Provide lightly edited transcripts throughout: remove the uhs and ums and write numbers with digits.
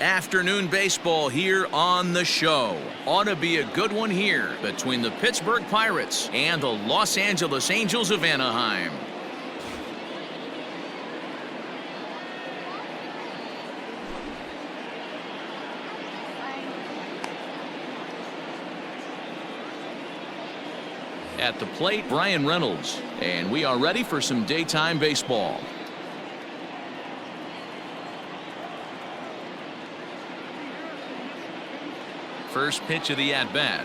Afternoon baseball here on the show. Ought to be a good one here between the Pittsburgh Pirates and the Los Angeles Angels of Anaheim. At the plate, Brian Reynolds, and we are ready for some daytime baseball. First pitch of the at-bat.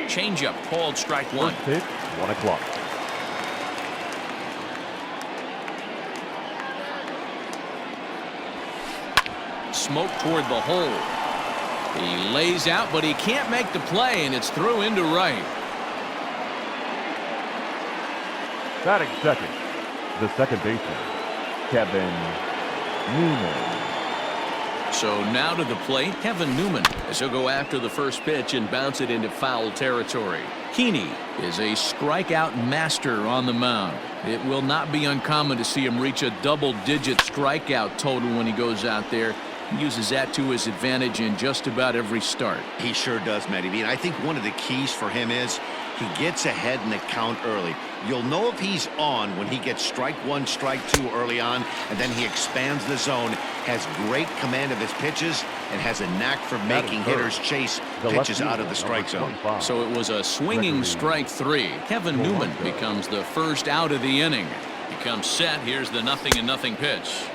Changeup called strike one. First pitch, 1 o'clock. Smoke toward the hole. He lays out, but he can't make the play, and it's through into right. Batting second, the second baseman, Kevin Newman. So now to the plate, Kevin Newman, as he'll go after the first pitch and bounce it into foul territory. Keeney is a strikeout master on the mound. It will not be uncommon to see him reach a double-digit strikeout total when he goes out there. He uses that to his advantage in just about every start. He sure does, Matty B. And I think one of the keys for him is he gets ahead in the count early. You'll know if he's on when he gets strike one, strike two early on, and then he expands the zone, has great command of his pitches, and has a knack for making hitters chase pitches out of the strike zone. So it was a swinging strike three. Kevin Newman becomes the first out of the inning. He comes set. Here's the 0-0 pitch.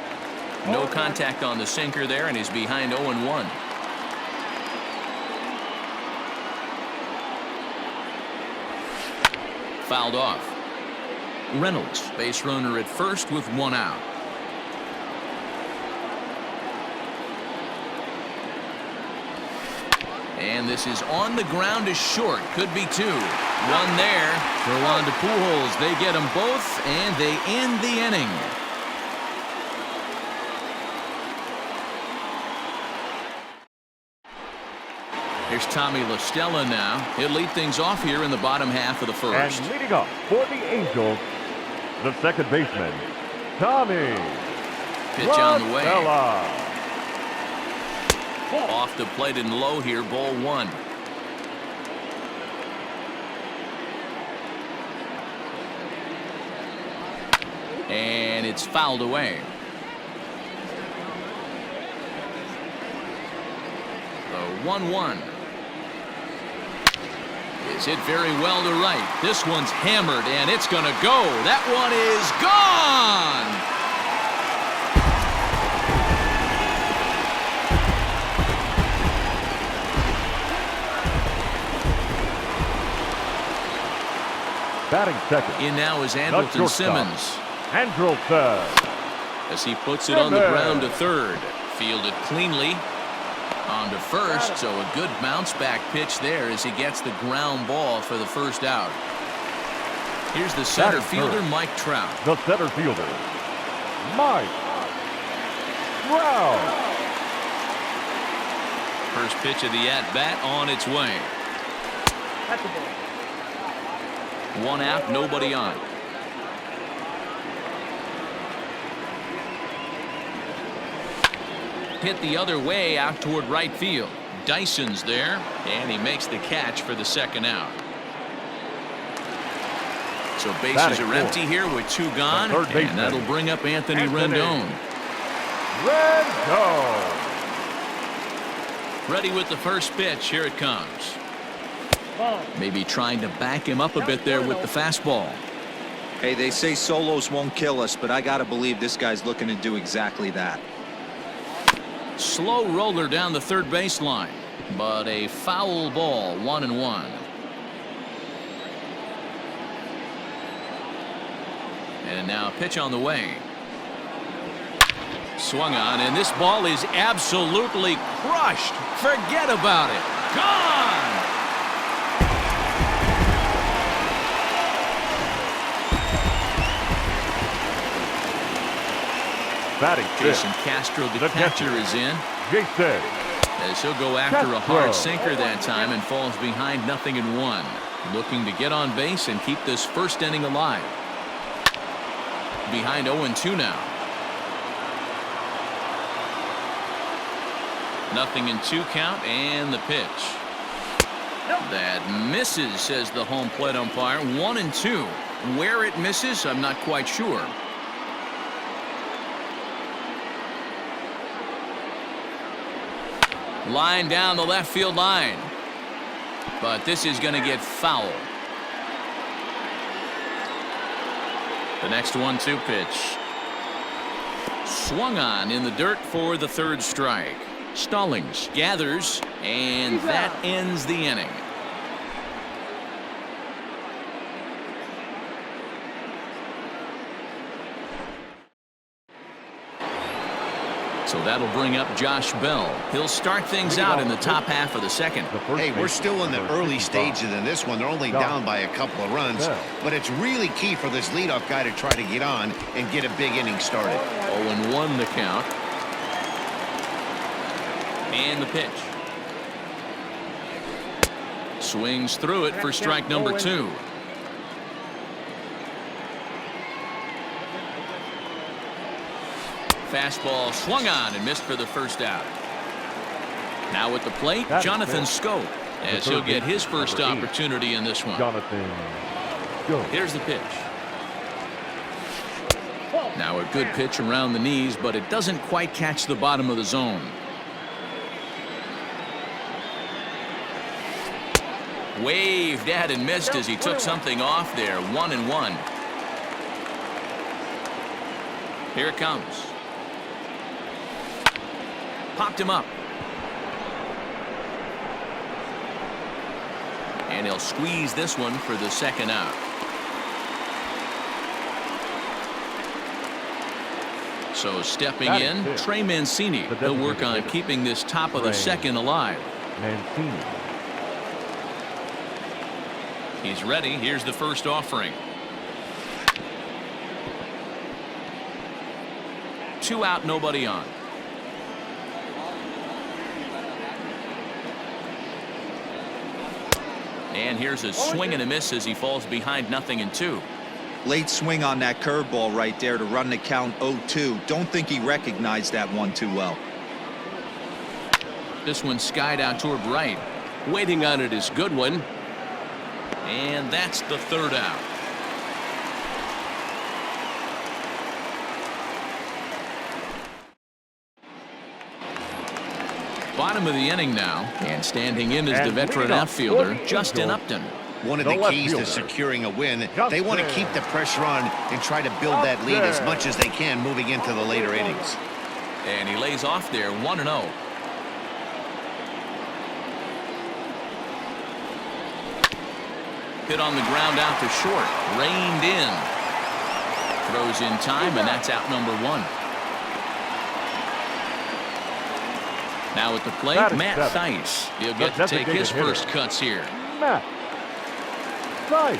No contact on the sinker there, and he's behind 0-1. Fouled off. Reynolds, base runner at first with 1 out. And this is on the ground to short. Could be 2. 1 there. Throw on to Pujols. They get them both, and they end the inning. Here's Tommy La Stella now. He'll lead things off here in the bottom half of the first. And leading off for the Angels, the second baseman, Tommy Pitch on the way. La Stella. Off the plate and low here, ball 1. And it's fouled away. The 1-1. Is hit very well to right. This one's hammered, and it's going to go. That one is gone. Batting second. In now is Andrelton Simmons. Andrelton. As he puts it on the ground to third. Fielded cleanly. On to first, so a good bounce back pitch there as he gets the ground ball for the first out. Here's the center fielder, Mike Trout. The center fielder, Mike Trout. First pitch of the at-bat on its way. 1 out, nobody on. Hit the other way out toward right field. Dyson's there, and he makes the catch for the second out. So bases are empty here with 2 gone, and that'll bring up Anthony Rendon. Ready with the first pitch. Here it comes. Maybe trying to back him up a bit there with the fastball. Hey, they say solos won't kill us, but I got to believe this guy's looking to do exactly that. Slow roller down the third baseline, but a foul ball, 1-1. And now a pitch on the way. Swung on, and this ball is absolutely crushed. Forget about it. Gone! Batting Jason Castro, the catcher, is in. Jason. As he'll go after a hard sinker that time and falls behind 0-1. Looking to get on base and keep this first inning alive. Behind 0-2 now. 0-2 count, and the pitch. That misses, says the home plate umpire. 1-2. Where it misses, I'm not quite sure. Line down the left field line. But this is going to get foul. The next 1-2 pitch. Swung on in the dirt for the third strike. Stallings gathers, and that ends the inning. So that'll bring up Josh Bell. He'll start things out in the top half of the second. Hey, we're still in the early stages in this one. They're only down by a couple of runs, but it's really key for this leadoff guy to try to get on and get a big inning started. 0-1 the count. And the pitch. Swings through it for strike number 2. Fastball swung on and missed for the first out. Now at the plate, Jonathan Schoop, as he'll get his first opportunity in this one. Here's the pitch. Now a good pitch around the knees, but it doesn't quite catch the bottom of the zone. Waved at and missed as he took something off there. 1-1. Here it comes. Popped him up. And he'll squeeze this one for the second out. So stepping in, Trey Mancini. He'll work on keeping this top of the second alive. Mancini. He's ready. Here's the first offering. 2 out, nobody on. And here's a swing and a miss as he falls behind 0-2. Late swing on that curveball right there to run the count 0-2. Don't think he recognized that one too well. This one skied out toward right. Waiting on it is Goodwin. And that's the third out. Bottom of the inning now, and standing in is the veteran outfielder, Justin Upton. One of the keys to securing a win, they want to keep the pressure on and try to build that lead as much as they can moving into the later innings. And he lays off there, 1-0. Hit on the ground out to short. Reined in. Throws in time, and that's out number 1. Now at the plate, Matt Thaiss. He'll get to take his first cuts here. Matt Thaiss.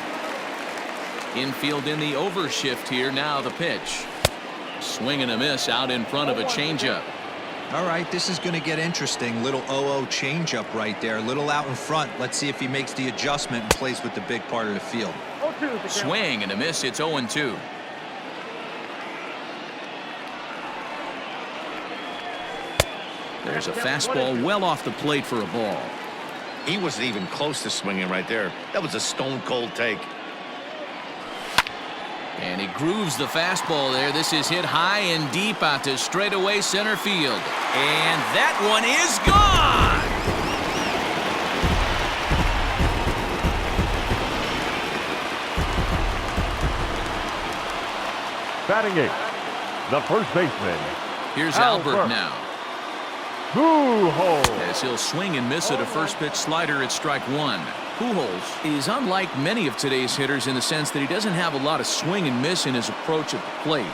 Infield in the overshift here. Now the pitch. Swing and a miss out in front of a changeup. All right, this is going to get interesting. Little 0-0 changeup right there. Little out in front. Let's see if he makes the adjustment and plays with the big part of the field. Swing and a miss. It's 0-2. There's a fastball well off the plate for a ball. He wasn't even close to swinging right there. That was a stone-cold take. And he grooves the fastball there. This is hit high and deep out to straightaway center field. And that one is gone! Batting 8th, the first baseman. Here's Albert now. Pujols. As he'll swing and miss at a first pitch slider at strike 1. Pujols is unlike many of today's hitters in the sense that he doesn't have a lot of swing and miss in his approach at the plate.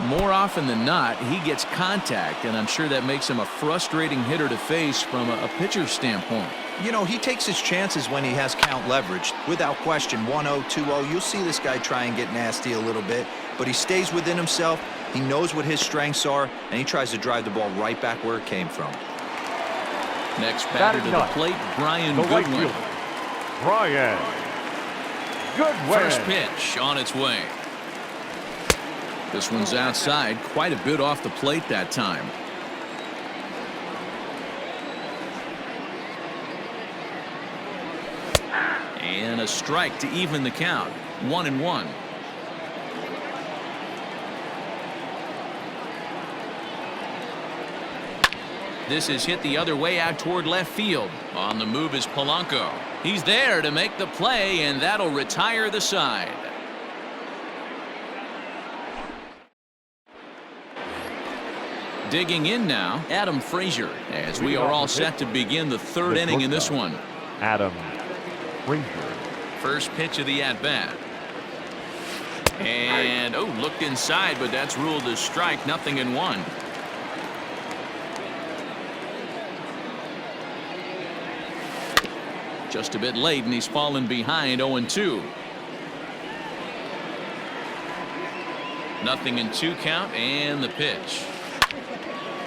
More often than not, he gets contact, and I'm sure that makes him a frustrating hitter to face from a pitcher's standpoint. You know, he takes his chances when he has count leverage. Without question, 1-0, 2-0, you'll see this guy try and get nasty a little bit, but he stays within himself. He knows what his strengths are, and he tries to drive the ball right back where it came from. Next batter to the plate, Brian Goodwin. Brian Goodwin. First pitch on its way. This one's outside, quite a bit off the plate that time. And a strike to even the count. 1-1. This is hit the other way out toward left field. On the move is Polanco. He's there to make the play, and that'll retire the side. Digging in now, Adam Frazier, as we are all set to begin the third inning in this one. Adam Frazier. First pitch of the at-bat. And, looked inside, but that's ruled a strike, 0-1. Just a bit late, and he's fallen behind 0-2. 0-2 count, and the pitch.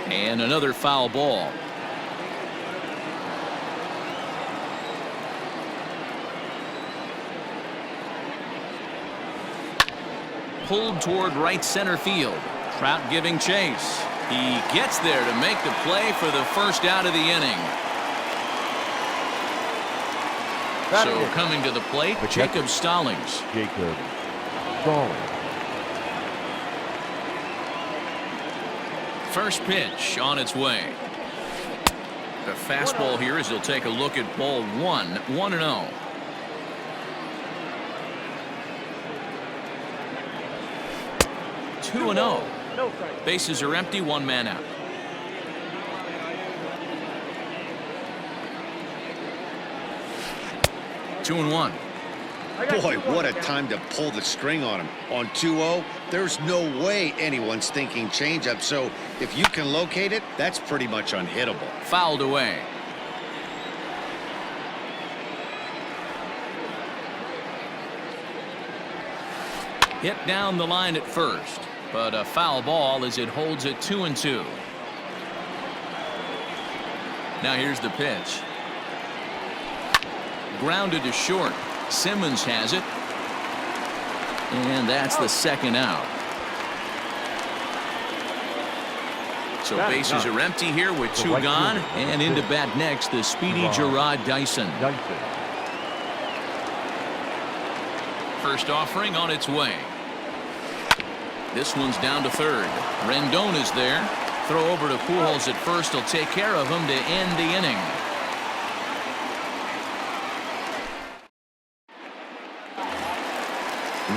And another foul ball. Pulled toward right center field. Trout giving chase. He gets there to make the play for the first out of the inning. So coming to the plate, Jacob Stallings. Jacob Stallings. First pitch on its way. The fastball here as he'll take a look at ball 1. 1-0. Two and 0. Bases are empty, one man out. Two and 1. Boy, what a time to pull the string on him. On 2-0, there's no way anyone's thinking changeup. So if you can locate it, that's pretty much unhittable. Fouled away. Hit down the line at first, but a foul ball as it holds it 2-2. Now here's the pitch. Grounded to short. Simmons has it. And that's the second out. So bases are empty here with two gone. And into bat next, the speedy Gerard Dyson. First offering on its way. This one's down to third. Rendon is there. Throw over to Pujols at first. He'll take care of him to end the inning.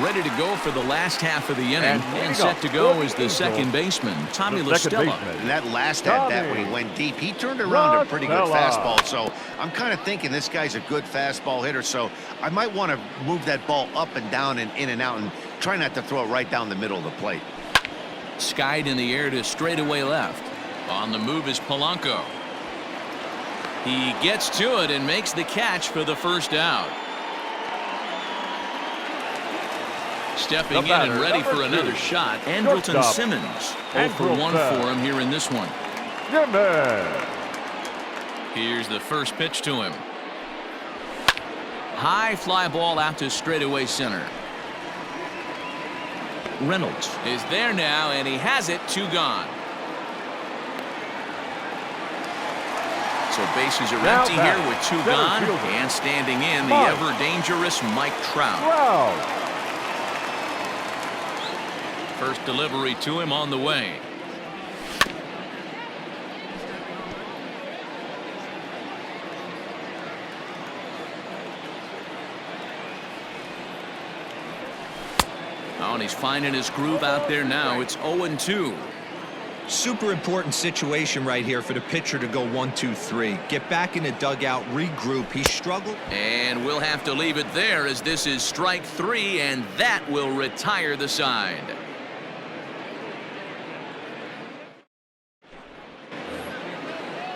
Ready to go for the last half of the inning, and set to go is the second baseman, Tommy La Stella. And that last at-bat when he went deep, he turned around a pretty good fastball. So I'm kind of thinking this guy's a good fastball hitter, so I might want to move that ball up and down and in and out and try not to throw it right down the middle of the plate. Skied in the air to straightaway left. On the move is Polanco. He gets to it and makes the catch for the first out. Stepping in and ready for another shot, Andrelton Simmons. 0 for 1 for him here in this one. Here's the first pitch to him. High fly ball out to straightaway center. Reynolds is there now, and he has it. 2 gone. So bases are empty here with 2 gone, and standing in the ever dangerous Mike Trout. First delivery to him on the way. Oh, and he's finding his groove out there now. It's 0-2. Super important situation right here for the pitcher to go 1-2-3. Get back in the dugout, regroup. He struggled. And we'll have to leave it there as this is strike 3, and that will retire the side.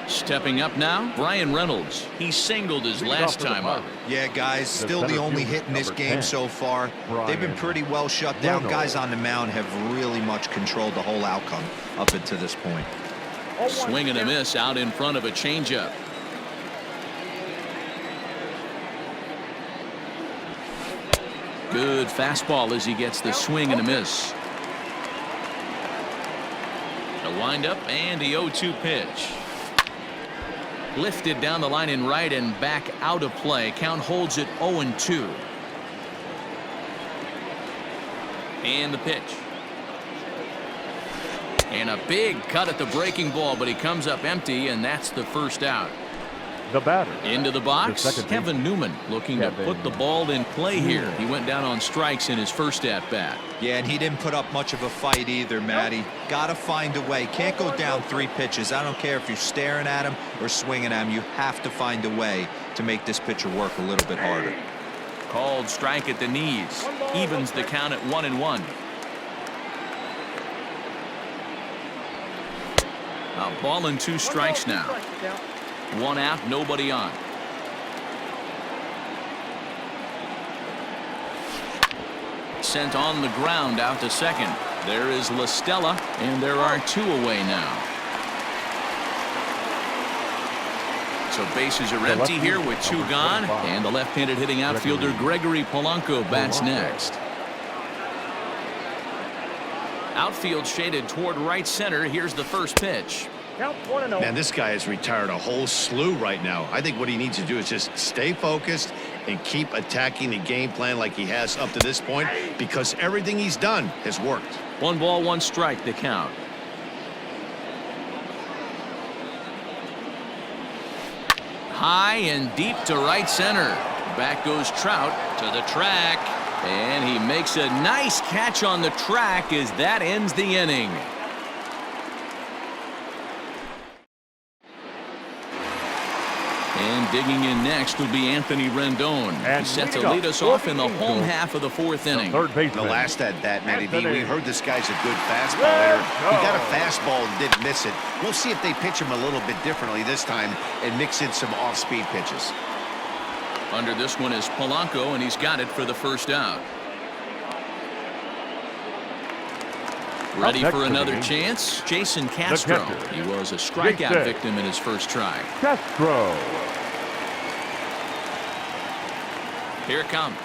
Stepping up now, Brian Reynolds. He singled his last time up. Yeah, guys, still the only hit in this game so far. They've been pretty well shut down. Guys on the mound have really much controlled the whole outcome up until this point. Swing and a miss out in front of a changeup. Good fastball as he gets the swing and a miss. A windup and the 0-2 pitch. Lifted down the line in right and back out of play. Count holds it 0-2. And the pitch. And a big cut at the breaking ball, but he comes up empty, and that's the first out. The batter. Into the box, The second Kevin Newman looking to put the ball in play here. He went down on strikes in his first at-bat. Yeah, and he didn't put up much of a fight either, Matty. Got to find a way. Can't go down 3 pitches. I don't care if you're staring at him or swinging at him. You have to find a way to make this pitcher work a little bit harder. Called strike at the knees. Evens the count at 1-1. A ball and 2 strikes now. 1 out, nobody on. Sent on the ground out to second. There is La Stella, and there are 2 away now. So bases are empty here with 2 gone, and the left-handed hitting outfielder Gregory Polanco bats next. Outfield shaded toward right center. Here's the first pitch. Man, this guy has retired a whole slew right now. I think what he needs to do is just stay focused and keep attacking the game plan like he has up to this point, because everything he's done has worked. 1 ball, 1 strike, the count. High and deep to right center. Back goes Trout to the track, and he makes a nice catch on the track as that ends the inning. And digging in next will be Anthony Rendon. He's set to lead us off in the home half of the 4th inning. The last at bat, Matty V, we heard this guy's a good fastball hitter. He got a fastball and didn't miss it. We'll see if they pitch him a little bit differently this time and mix in some off-speed pitches. Under this one is Polanco, and he's got it for the first out. Ready for another chance? Jason Castro. He was a strikeout victim in his first try. Castro. Here it comes.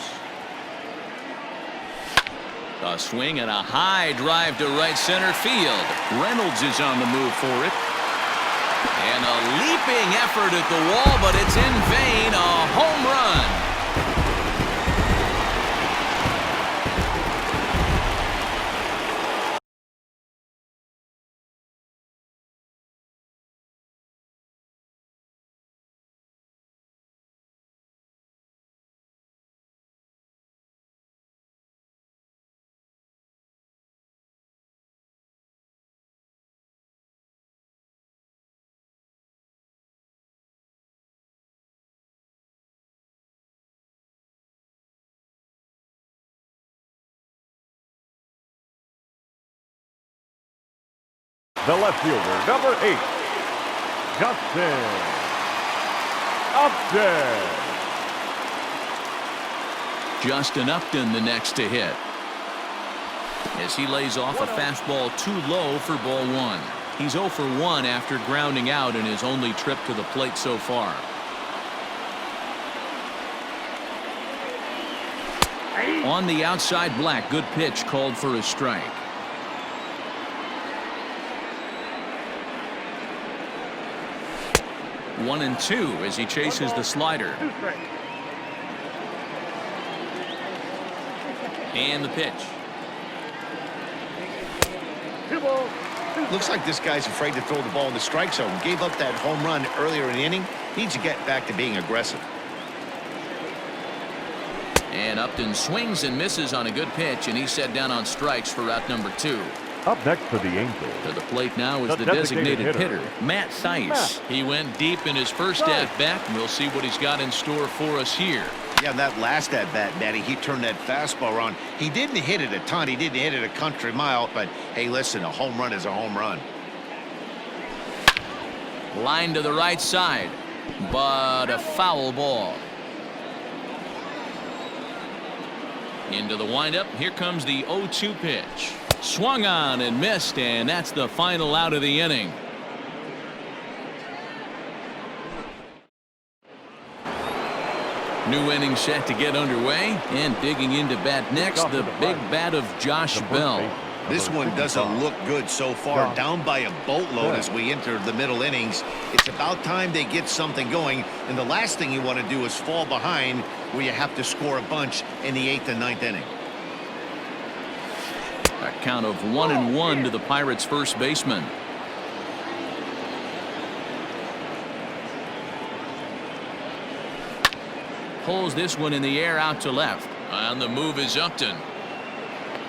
A swing and a high drive to right center field. Reynolds is on the move for it. And a leaping effort at the wall, but it's in vain. A home run. The left fielder, number 8, Justin Upton. Justin Upton the next to hit, as he lays off a fastball too low for ball 1. He's 0 for 1 after grounding out in his only trip to the plate so far. On the outside, Black. Good pitch called for a strike. One and 2 as he chases the slider. And the pitch. Looks like this guy's afraid to throw the ball in the strike zone. Gave up that home run earlier in the inning. Needs to get back to being aggressive. And Upton swings and misses on a good pitch, and he's set down on strikes for route number 2. Up next for the Angels. To the plate now is the designated hitter, Matt Thaiss. He went deep in his first at-bat, and we'll see what he's got in store for us here. Yeah, that last at-bat, Matty, he turned that fastball around. He didn't hit it a ton. He didn't hit it a country mile, but hey, listen, a home run is a home run. Line to the right side, but a foul ball. Into the windup. Here comes the 0-2 pitch. Swung on and missed, and that's the final out of the inning. New inning set to get underway, and digging into bat next, the big bat of Josh Bell. This one doesn't look good so far. Down by a boatload as we enter the middle innings. It's about time they get something going, and the last thing you want to do is fall behind where you have to score a bunch in the 8th and 9th inning. A count of 1-1 to the Pirates' first baseman. Pulls this one in the air out to left. On the move is Upton.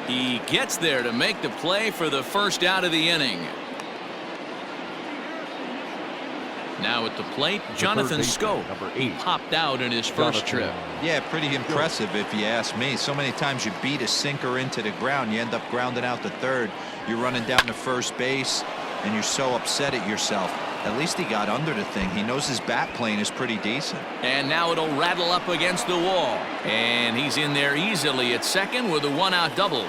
He gets there to make the play for the first out of the inning. Now at the plate, Jonathan Scope. He popped out in his first trip. Yeah, pretty impressive if you ask me. So many times you beat a sinker into the ground, you end up grounding out to third. You're running down to first base, and you're so upset at yourself. At least he got under the thing. He knows his bat plane is pretty decent. And now it'll rattle up against the wall. And he's in there easily at second with a one-out double.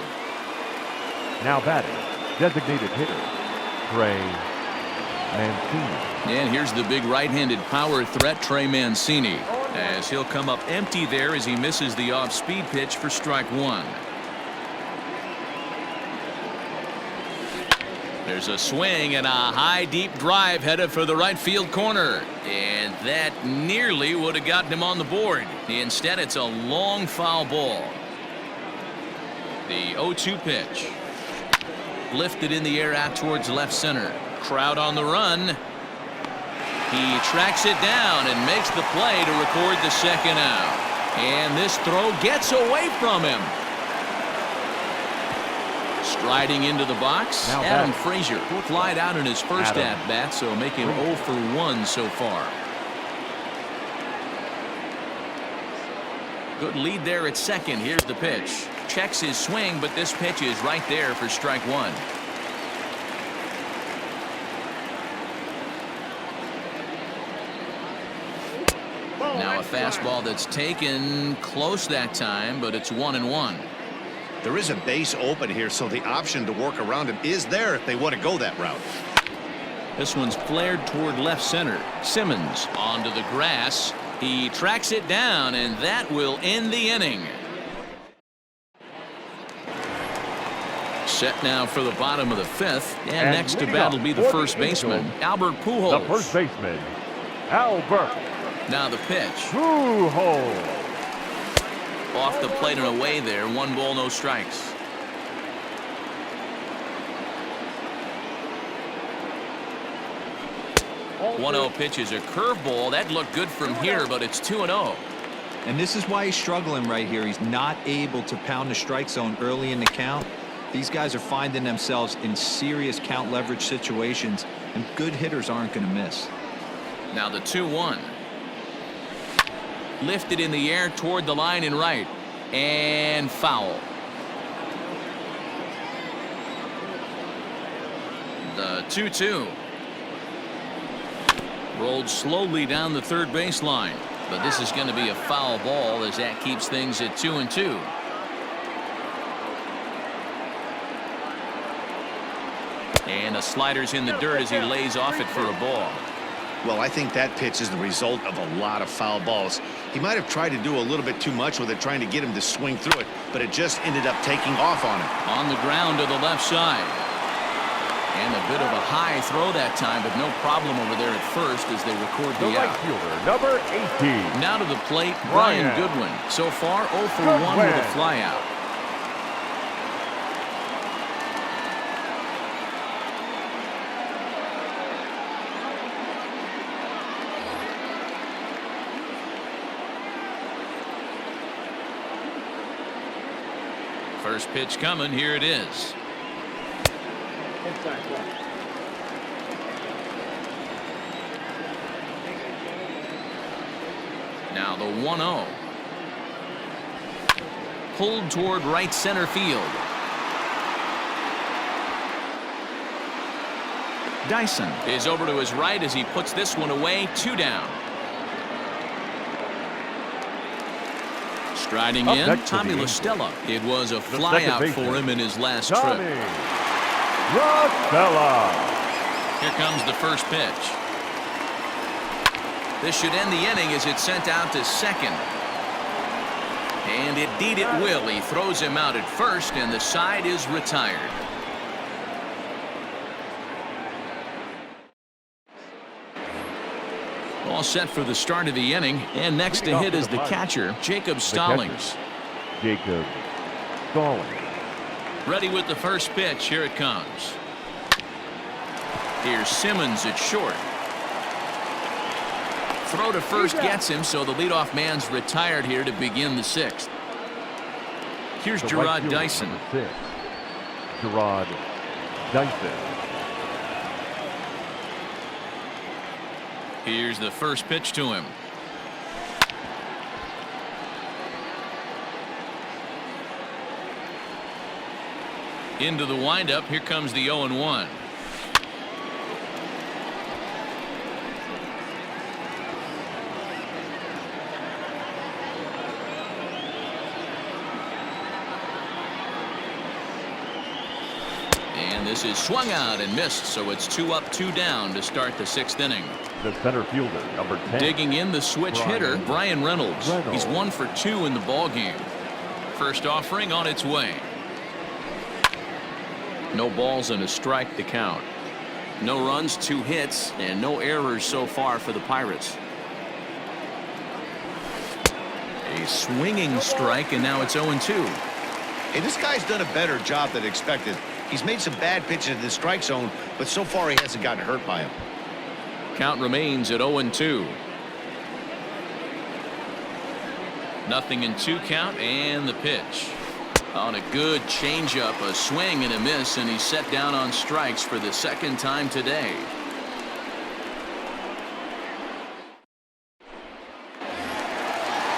Now batting, designated hitter, Trey Mancini. And here's the big right-handed power threat, Trey Mancini, as he'll come up empty there as he misses the off-speed pitch for strike one. There's a swing and a high deep drive headed for the right field corner, and that nearly would have gotten him on the board. Instead, it's a long foul ball. The 0-2 pitch lifted in the air out towards left center. Crowd on the run. He tracks it down and makes the play to record the second out, and this throw gets away from him. Striding into the box, now Adam Frazier flied out in his first Adam. at-bat, so making 0 for 1 so far. Good lead there at second. Here's the pitch. Checks his swing, but this pitch is right there for strike one. Now a fastball that's taken close that time, but it's 1-1. There is a base open here, so the option to work around him is there if they want to go that route. This one's flared toward left center. Simmons onto the grass. He tracks it down, and that will end the inning. Set now for the bottom of the fifth, and next to bat will be the first baseman, Albert Pujols. The first baseman, Albert Now the pitch. Pujols. Off the plate and away there. 1 ball, no strikes. Oh, 1-0 pitch is a curveball. That looked good from here, but it's 2-0. And this is why he's struggling right here. He's not able to pound the strike zone early in the count. These guys are finding themselves in serious count leverage situations, and good hitters aren't going to miss. Now the 2-1. Lifted in the air toward the line and right. And foul. The 2-2. Rolled slowly down the third baseline. But this is going to be a foul ball as that keeps things at 2-2. And the slider's in the dirt as he lays off it for a ball. Well, I think that pitch is the result of a lot of foul balls. He might have tried to do a little bit too much with it, trying to get him to swing through it, but it just ended up taking off on him. On the ground to the left side. And a bit of a high throw that time, but no problem over there at first as they record The the right out. fielder, number 18. Now to the plate, Brian Goodwin. So far, 0 for 1 with a flyout. First pitch coming. Here it is. Now the 1-0. Pulled toward right center field. Dyson is over to his right as he puts this one away. 2 down. Striding Up in, next to Tommy the La Stella. It was a second flyout baseman, for him in his last Tommy trip. La Stella. Here comes the first pitch. This should end the inning as it's sent out to second. And indeed it will. He throws him out at first, and the side is retired. All set for the start of the inning, and next to hit is the catcher, Jacob Stallings. Jacob Stallings. Ready with the first pitch. Here it comes. Here's Simmons at short. Throw to first gets him, so the leadoff man's retired here to begin the sixth. Here's Gerard Dyson. Gerard Dyson. Here's the first pitch to him. Into the windup. Here comes the 0-1. And this is swung out and missed, so it's 2 up, 2 down to start the sixth inning. The center fielder, number 10. Digging in, the switch hitter, Brian Reynolds. He's 1 for 2 in the ball game. First offering on its way. No balls and a strike to count. No runs, 2 hits, and no errors so far for the Pirates. A swinging strike, and now it's 0-2. Hey, this guy's done a better job than expected. He's made some bad pitches in the strike zone, but so far he hasn't gotten hurt by him. Count remains at 0-2. Nothing in 2 count, and the pitch. On a good changeup, a swing and a miss, and he's set down on strikes for the second time today.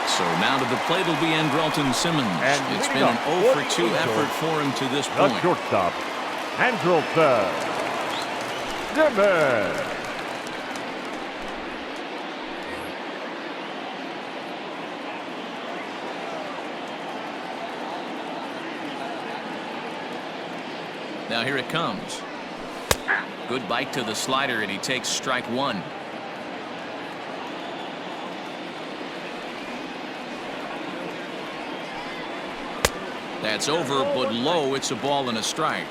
So now to the plate will be Andrelton Simmons. And it's been an 0 for 2 effort for him to this point. The shortstop, Andrelton Simmons. Now here it comes. Good bite to the slider, and he takes strike 1. That's over, but low. It's a ball and a strike.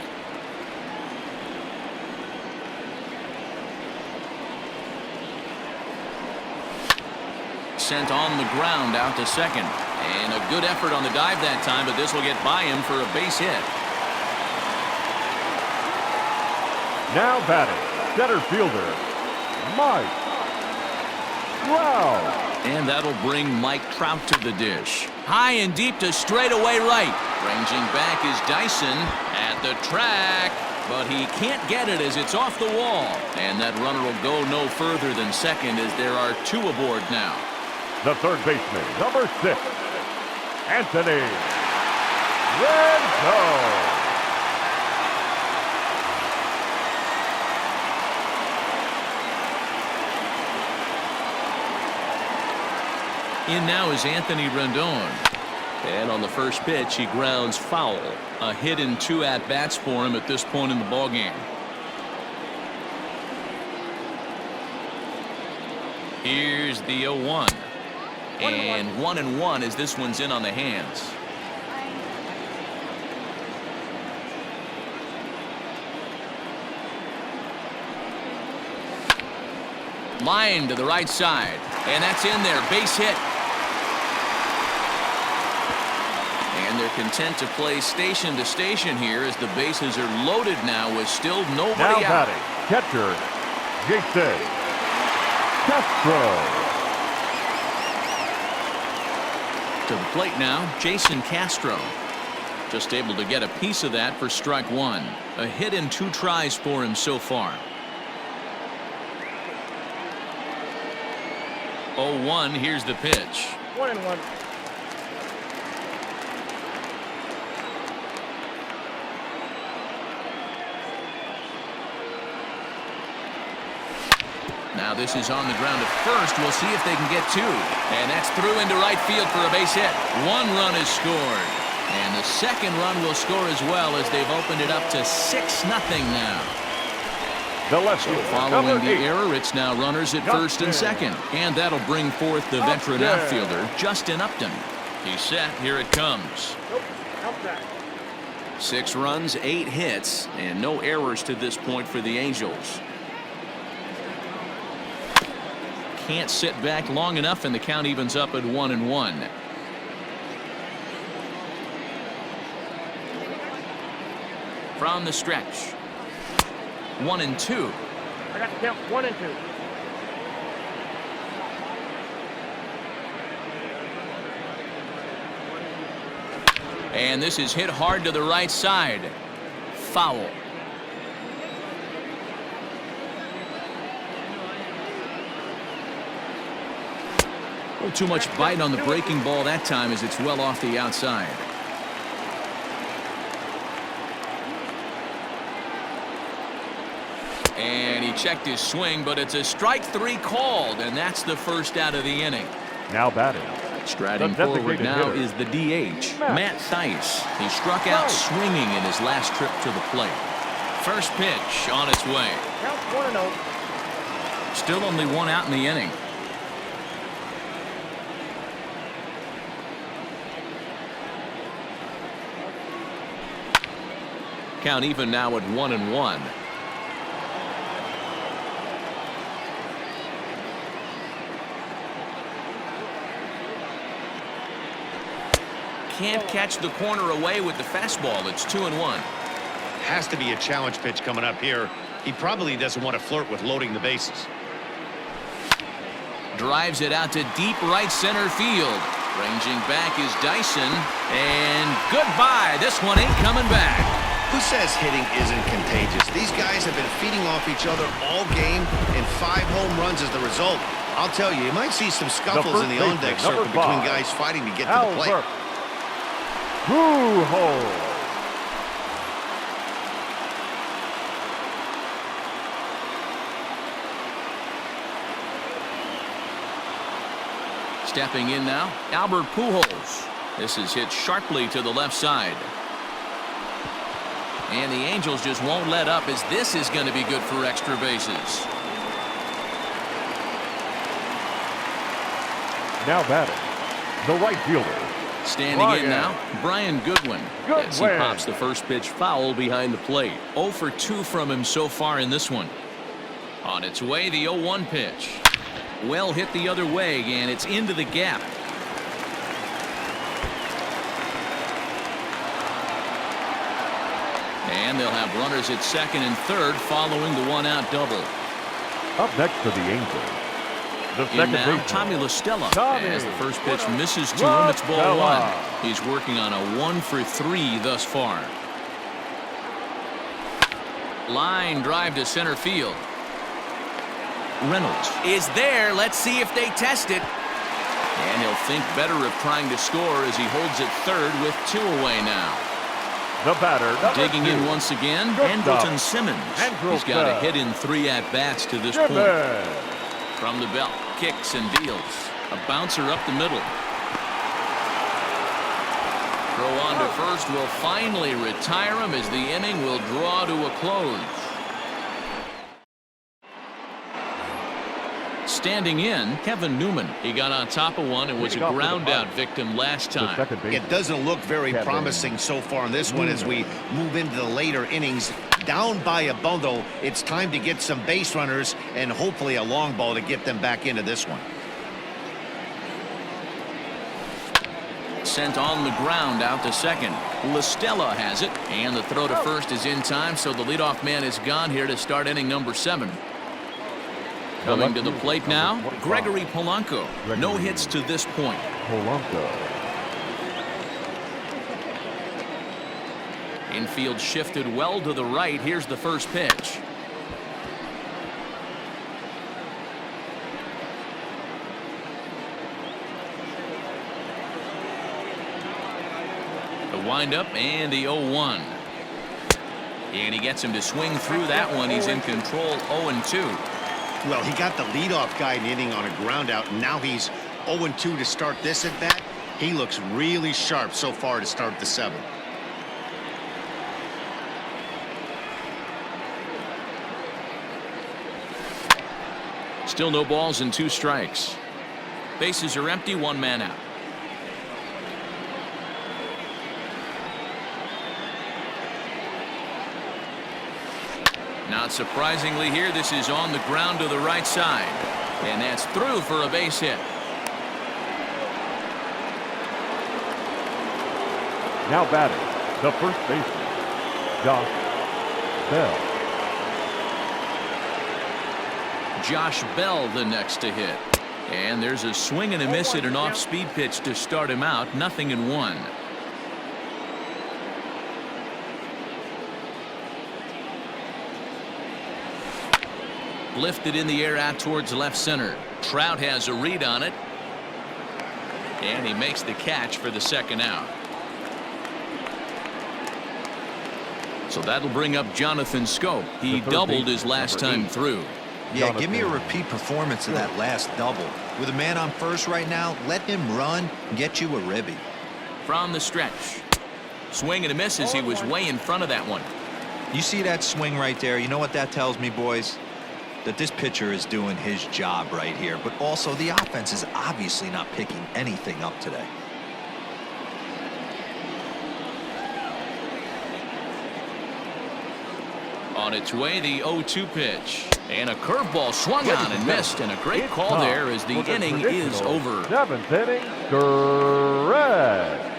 Sent on the ground out to second. And a good effort on the dive that time, but this will get by him for a base hit. Now batting, center fielder, Mike Trout. And that'll bring Mike Trout to the dish. High and deep to straightaway right. Ranging back is Dyson at the track, but he can't get it as it's off the wall. And that runner will go no further than second as there are 2 aboard now. The third baseman, number 6, Anthony Rendon. In now is Anthony Rendon. And on the first pitch, he grounds foul. A hit in 2 at-bats for him at this point in the ballgame. Here's the 0-1. And 1-1 as this one's in on the hands. Line to the right side. And that's in there. Base hit. And they're content to play station to station here as the bases are loaded now with still nobody now out. Batting, catcher, Jason Castro. To the plate now, Jason Castro. Just able to get a piece of that for strike 1. A hit in 2 tries for him so far. 0-1, here's the pitch. 1-1. Now this is on the ground at first. We'll see if they can get 2. And that's through into right field for a base hit. 1 run is scored. And the second run will score as well as they've opened it up to 6-0 now. The left So fielder, following number the 8, error, it's now runners at first and second. And that'll bring forth the veteran outfielder, Justin Upton. He's set. Here it comes. 6 runs, 8 hits, and no errors to this point for the Angels. can't sit back long enough, and the count evens up at 1-1. From the stretch, 1-2. I got the count 1-2. And this is hit hard to the right side. Foul. Too much bite on the breaking ball that time as it's well off the outside. And he checked his swing, but it's a strike 3 called, and that's the first out of the inning. Now batting. Striding forward now is the DH, Matt Thaiss. He struck out swinging in his last trip to the plate. First pitch on its way. Count 1-0. Still only 1 out in the inning. Count even now at 1-1. Can't catch the corner away with the fastball. It's 2-1. Has to be a challenge pitch coming up here. He probably doesn't want to flirt with loading the bases. Drives it out to deep right center field. Ranging back is Dyson. And goodbye. This one ain't coming back. Who says hitting isn't contagious? These guys have been feeding off each other all game, and 5 home runs is the result. I'll tell you, you might see some scuffles in the on-deck circle between guys fighting to get to the plate. Hole. Stepping in now, Albert Pujols. This is hit sharply to the left side. And the Angels just won't let up, as this is going to be good for extra bases. Now batting, the right fielder. Standing in now, Brian Goodwin. As he pops the first pitch foul behind the plate. 0 for 2 from him so far in this one. On its way, the 0-1 pitch. Well hit the other way, and it's into the gap. And they'll have runners at second and third following the 1-out double. Up next for the Angels, the second now, baseman, Tommy La Stella. Tommy As the first pitch misses to him, it's ball 1. He's working on a 1 for 3 thus far. Line drive to center field. Reynolds is there. Let's see if they test it. And he'll think better of trying to score as he holds it third with 2 away now. the batter, Digging in once again, Andrelton Simmons. He's got a hit in 3 at-bats to this point. From the belt, kicks and deals. A bouncer up the middle. Throw on to first will finally retire him as the inning will draw to a close. Standing in, Kevin Newman. He got on top of one and was a ground-out victim last time. It doesn't look very promising so far in this one as we move into the later innings. Down by a bundle, it's time to get some base runners and hopefully a long ball to get them back into this one. Sent on the ground out to second. La Stella has it, and the throw to first is in time, so the leadoff man is gone here to start inning number 7. Coming to the plate now, Gregory Polanco. No hits to this point. Infield shifted well to the right. Here's the first pitch. The windup and the 0-1. And he gets him to swing through that one. He's in control, 0-2. Well, he got the leadoff guy in the inning on a ground out, and now he's 0-2 to start this at bat. He looks really sharp so far to start the 7th. Still no balls and 2 strikes. Bases are empty, 1 man out. Not surprisingly here, this is on the ground to the right side. And that's through for a base hit. Now batting, the first baseman, Josh Bell. Josh Bell the next to hit. And there's a swing and a miss at an off-speed pitch to start him out. 0-1. Lifted in the air out towards left center. Trout has a read on it. And he makes the catch for the second out. So that'll bring up Jonathan Scope. He doubled his last time through. Yeah, give me a repeat performance of that last double. With a man on first right now, let him run and get you a ribby. From the stretch. Swing and a miss as he was way in front of that one. You see that swing right there? You know what that tells me, boys? That this pitcher is doing his job right here. But also the offense is obviously not picking anything up today. On its way, the 0-2 pitch. And a curveball swung on and missed. And a great call there as the inning is over. 7th inning, correct.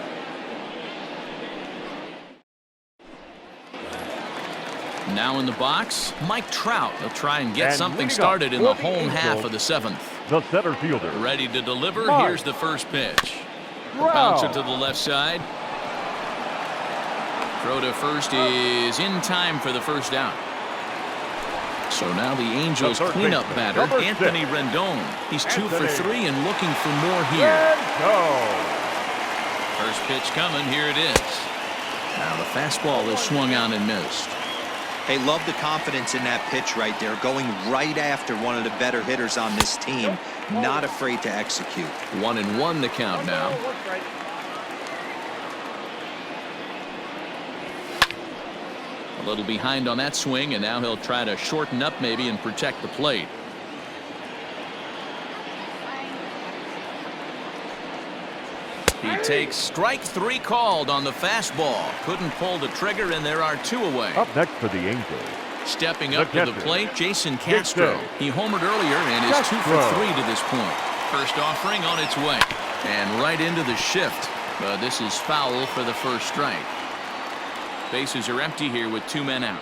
Now in the box, Mike Trout. He'll try and get And something leading started up in the for the home half Angels, of the 7th. The center fielder. Ready to deliver. Mike Here's the first pitch. Trout. Bouncer to the left side. Throw to first is in time for the first out. So now the Angels cleanup batter, Anthony Rendon. He's 2 for 3 and looking for more here. First pitch coming. Here it is. Now the fastball is swung on and missed. Hey, love the confidence in that pitch right there. Going right after one of the better hitters on this team. Not afraid to execute. 1-1 the count now. A little behind on that swing, and now he'll try to shorten up maybe and protect the plate. He takes strike 3 called on the fastball. Couldn't pull the trigger, and there are 2 away. Up next for the Angels. Stepping up to the plate, Jason Castro. He homered earlier and is 2 for 3 to this point. First offering on its way. And right into the shift. But this is foul for the first strike. Bases are empty here with 2 men out.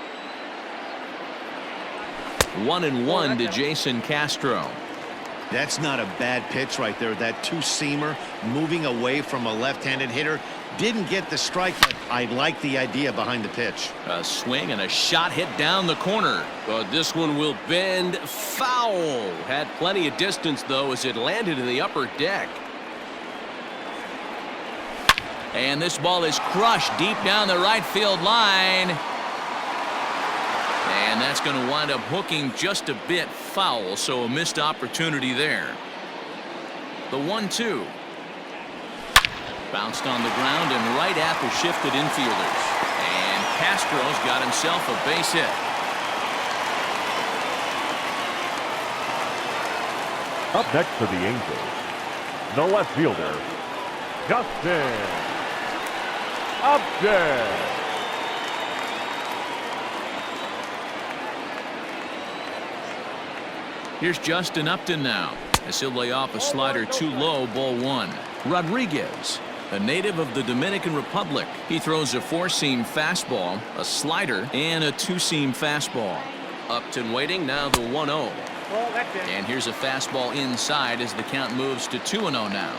1-1 to Jason Castro. That's not a bad pitch right there. That two-seamer moving away from a left-handed hitter. Didn't get the strike, but I like the idea behind the pitch. A swing and a shot hit down the corner. But this one will bend foul. Had plenty of distance, though, as it landed in the upper deck. And this ball is crushed deep down the right field line. And that's going to wind up hooking just a bit foul, so a missed opportunity there. The 1-2. Bounced on the ground and right at the shifted infielders. And Castro's got himself a base hit. Up next for the Angels, the left fielder, Justin Upton. Here's Justin Upton now, as he'll lay off a slider too low, ball 1. Rodriguez, a native of the Dominican Republic. He throws a 4-seam fastball, a slider, and a 2-seam fastball. Upton waiting, now the 1-0. And here's a fastball inside as the count moves to 2-0 now.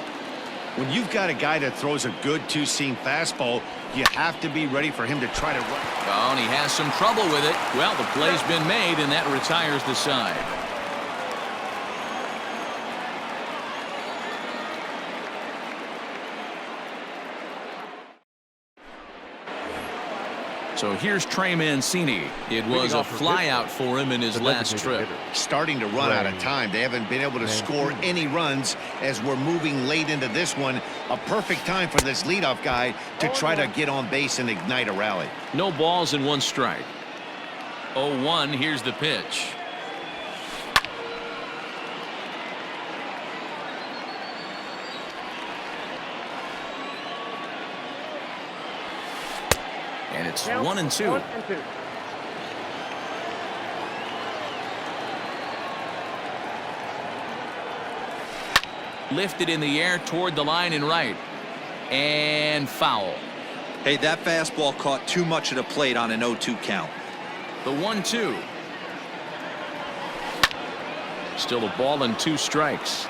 When you've got a guy that throws a good two-seam fastball, you have to be ready for him to try to run. Oh, and he has some trouble with it. Well, the play's been made, and that retires the side. So here's Trey Mancini. It was a flyout for him in his last trip. Starting to run out of time. They haven't been able to score any runs as we're moving late into this one. A perfect time for this leadoff guy to try to get on base and ignite a rally. No balls and 1 strike. 0-1. Here's the pitch. And it's 1-2. Lifted in the air toward the line and right. And foul. Hey, that fastball caught too much of the plate on an 0-2 count. The 1-2. Still a ball and 2 strikes.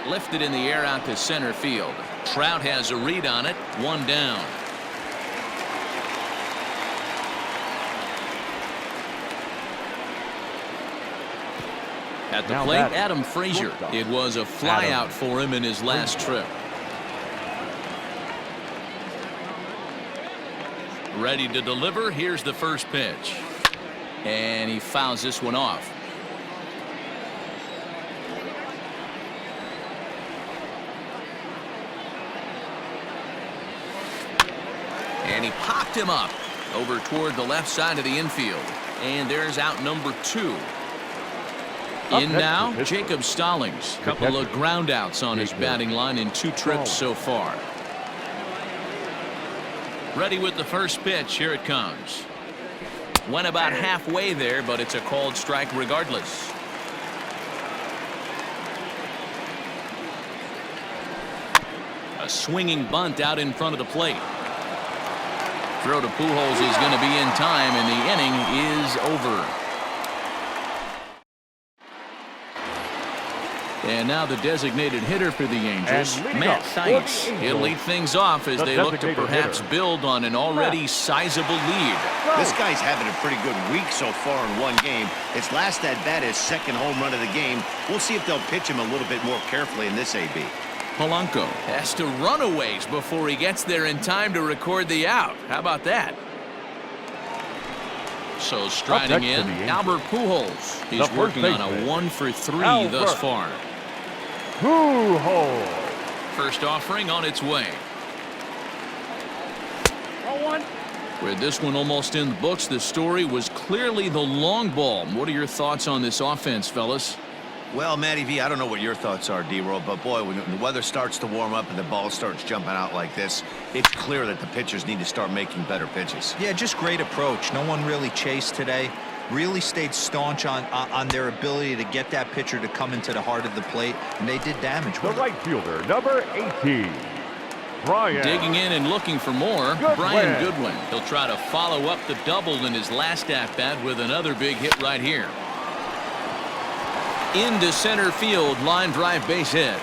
Lifted in the air out to center field. Trout has a read on it. 1 down. At the plate, Adam Frazier. It was a flyout for him in his last trip. Ready to deliver. Here's the first pitch. And he fouls this one off. And he popped him up over toward the left side of the infield. And there's out number 2. In now, Jacob Stallings. Couple of ground outs on his batting line in 2 trips so far. Ready with the first pitch. Here it comes. Went about halfway there, but it's a called strike regardless. A swinging bunt out in front of the plate. Throw to Pujols is going to be in time, and the inning is over. And now the designated hitter for the Angels, Matt Theis. He'll lead things off as they look to perhaps build on an already sizable lead. This guy's having a pretty good week so far in 1 game. His last at-bat is second home run of the game. We'll see if they'll pitch him a little bit more carefully in this AB. Polanco has to run a ways before he gets there in time to record the out. How about that? So striding in, Albert Pujols. He's working on a 1-for-3 thus far. Pujols. First offering on its way. With this one almost in the books, the story was clearly the long ball. What are your thoughts on this offense, fellas? Well, Matty V, I don't know what your thoughts are, D-Roll, but boy, when the weather starts to warm up and the ball starts jumping out like this, it's clear that the pitchers need to start making better pitches. Yeah, just great approach. No one really chased today. Really stayed staunch on their ability to get that pitcher to come into the heart of the plate, and they did damage with the right fielder, number 18, Brian. Digging in and looking for more, Brian Goodwin. He'll try to follow up the double in his last at-bat with another big hit right here. Into center field, line drive base hit.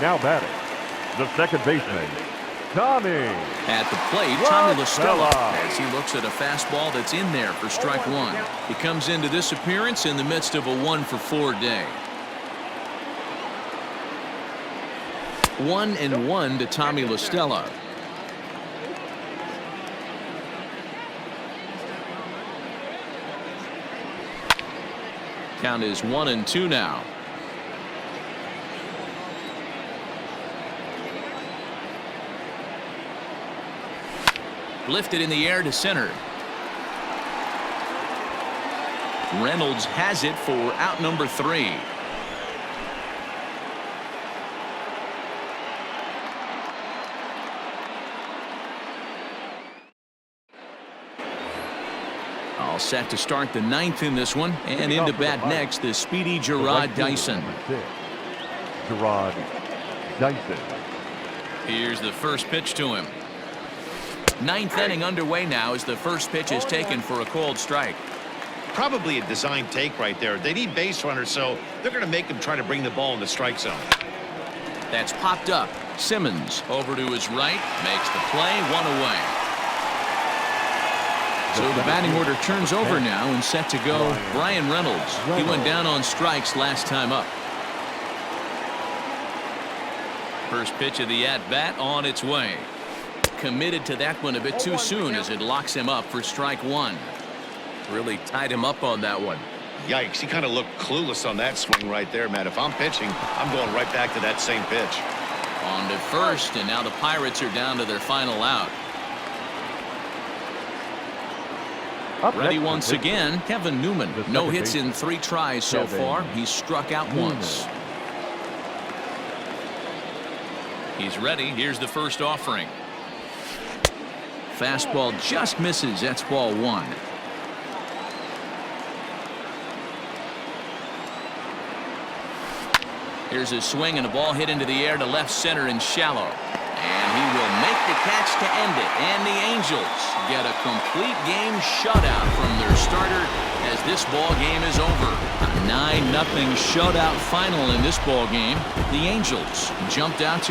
Now batting, the second baseman, Tommy. At the plate, Tommy La Stella, as he looks at a fastball that's in there for strike 1. He comes into this appearance in the midst of a 1-for-4 day. 1-1 to Tommy La Stella. Count is 1-2 now. Lifted in the air to center. Reynolds has it for out number 3. All set to start the 9th in this one, and into bat next the speedy Gerard Dyson. Gerard Dyson. Here's the first pitch to him. 9th inning underway now as the first pitch is taken for a called strike. Probably a design take right there. They need base runners, so they're going to make them try to bring the ball in the strike zone. That's popped up. Simmons over to his right, makes the play, 1 away. So the batting order turns over now and set to go Brian Reynolds. He went down on strikes last time up. First pitch of the at-bat on its way. Committed to that one a bit too soon as it locks him up for strike 1. Really tied him up on that one. Yikes, he kind of looked clueless on that swing right there, Matt. If I'm pitching, I'm going right back to that same pitch. On to first, and now the Pirates are down to their final out. Up Ready next for once pitching, again, Kevin Newman. the No second hits in baseman, 3 tries so Kevin far. He's struck out Newman. once. He's ready. Here's the first offering. Fastball just misses. That's ball 1. Here's a swing and a ball hit into the air to left center and shallow. And he will make the catch to end it. And the Angels get a complete game shutout from their starter as this ball game is over. A 9-0 shutout final in this ball game. The Angels jumped out to